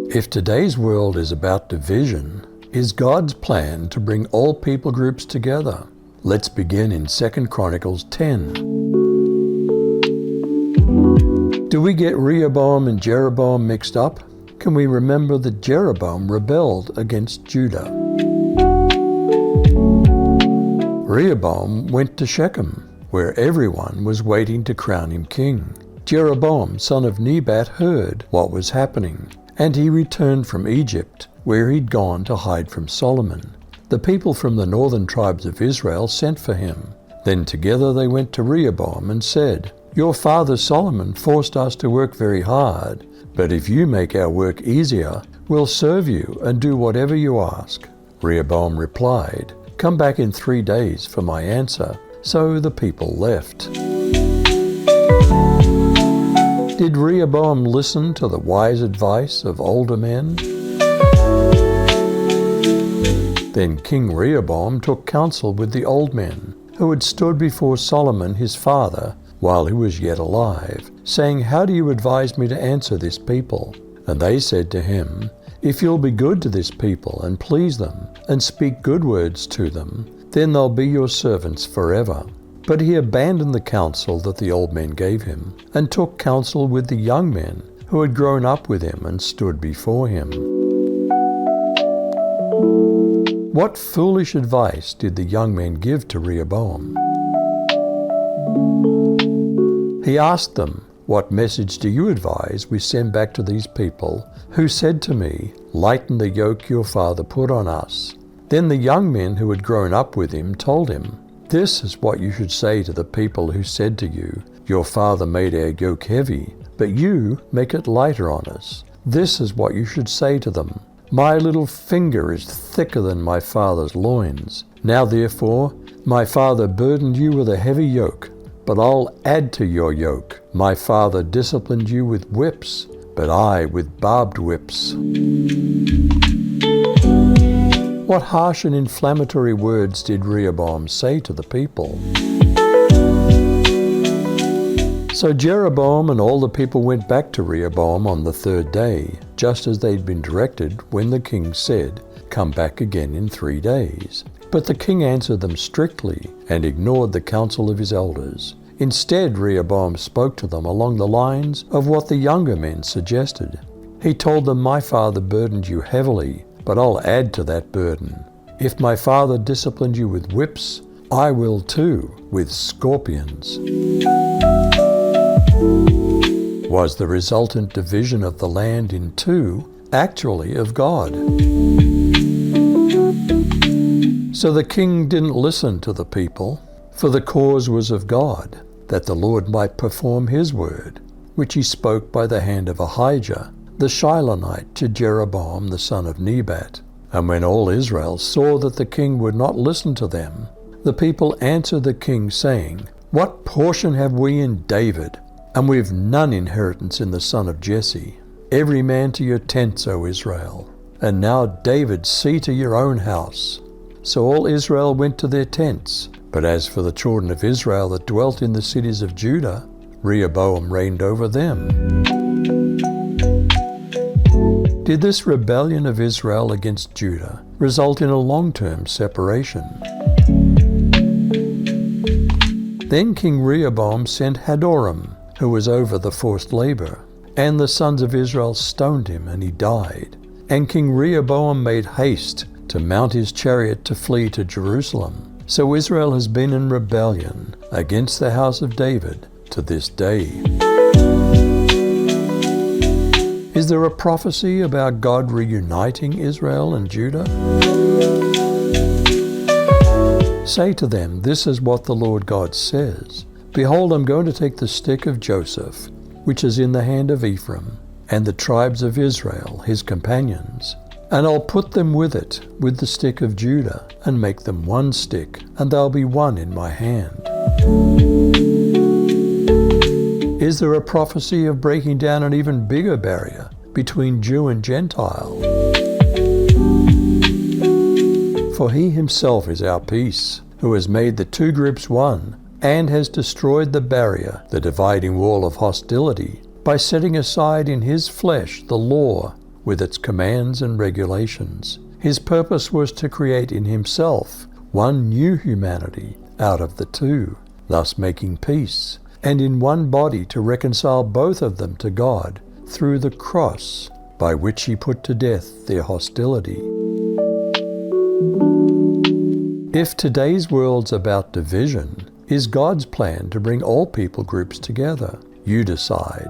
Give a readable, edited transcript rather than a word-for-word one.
If today's world is about division, is God's plan to bring all people groups together? Let's begin in 2 Chronicles 10. Do we get Rehoboam and Jeroboam mixed up? Can we remember that Jeroboam rebelled against Judah? Rehoboam went to Shechem, where everyone was waiting to crown him king. Jeroboam, son of Nebat, heard what was happening, and he returned from Egypt, where he'd gone to hide from Solomon. The people from the northern tribes of Israel sent for him. Then together they went to Rehoboam and said, "Your father Solomon forced us to work very hard, but if you make our work easier, we'll serve you and do whatever you ask." Rehoboam replied, "Come back in 3 days for my answer." So the people left. Did Rehoboam listen to the wise advice of older men? Then King Rehoboam took counsel with the old men, who had stood before Solomon his father while he was yet alive, saying, "How do you advise me to answer this people?" And they said to him, "If you'll be good to this people and please them, and speak good words to them, then they'll be your servants forever." But he abandoned the counsel that the old men gave him, and took counsel with the young men who had grown up with him and stood before him. What foolish advice did the young men give to Rehoboam? He asked them, "What message do you advise we send back to these people who said to me, 'Lighten the yoke your father put on us'?" Then the young men who had grown up with him told him, "This is what you should say to the people who said to you, 'Your father made our yoke heavy, but you make it lighter on us.' This is what you should say to them, 'My little finger is thicker than my father's loins. Now therefore, my father burdened you with a heavy yoke, but I'll add to your yoke. My father disciplined you with whips, but I with barbed whips." What harsh and inflammatory words did Rehoboam say to the people? So Jeroboam and all the people went back to Rehoboam on the 3rd day, just as they'd been directed when the king said, "Come back again in 3 days." But the king answered them strictly and ignored the counsel of his elders. Instead, Rehoboam spoke to them along the lines of what the younger men suggested. He told them, "My father burdened you heavily, but I'll add to that burden. If my father disciplined you with whips, I will too, with scorpions." Was the resultant division of the land in two actually of God? So the king didn't listen to the people, for the cause was of God, that the Lord might perform his word, which he spoke by the hand of Ahijah, the Shilonite, to Jeroboam the son of Nebat. And when all Israel saw that the king would not listen to them, the people answered the king, saying, "What portion have we in David? And we've none inheritance in the son of Jesse. Every man to your tents, O Israel. And now, David, see to your own house." So all Israel went to their tents. But as for the children of Israel that dwelt in the cities of Judah, Rehoboam reigned over them. Did this rebellion of Israel against Judah result in a long-term separation? Then King Rehoboam sent Hadoram, who was over the forced labor, and the sons of Israel stoned him, and he died. And King Rehoboam made haste to mount his chariot to flee to Jerusalem. So Israel has been in rebellion against the house of David to this day. Is there a prophecy about God reuniting Israel and Judah? Say to them, "This is what the Lord God says. Behold, I'm going to take the stick of Joseph, which is in the hand of Ephraim, and the tribes of Israel, his companions, and I'll put them with it, with the stick of Judah, and make them one stick, and they'll be one in my hand." Is there a prophecy of breaking down an even bigger barrier between Jew and Gentile? For he himself is our peace, who has made the two groups one, and has destroyed the barrier, the dividing wall of hostility, by setting aside in his flesh the law, with its commands and regulations. His purpose was to create in himself one new humanity out of the two, thus making peace, and in one body to reconcile both of them to God through the cross, by which he put to death their hostility. If today's world's about division, is God's plan to bring all people groups together? You decide.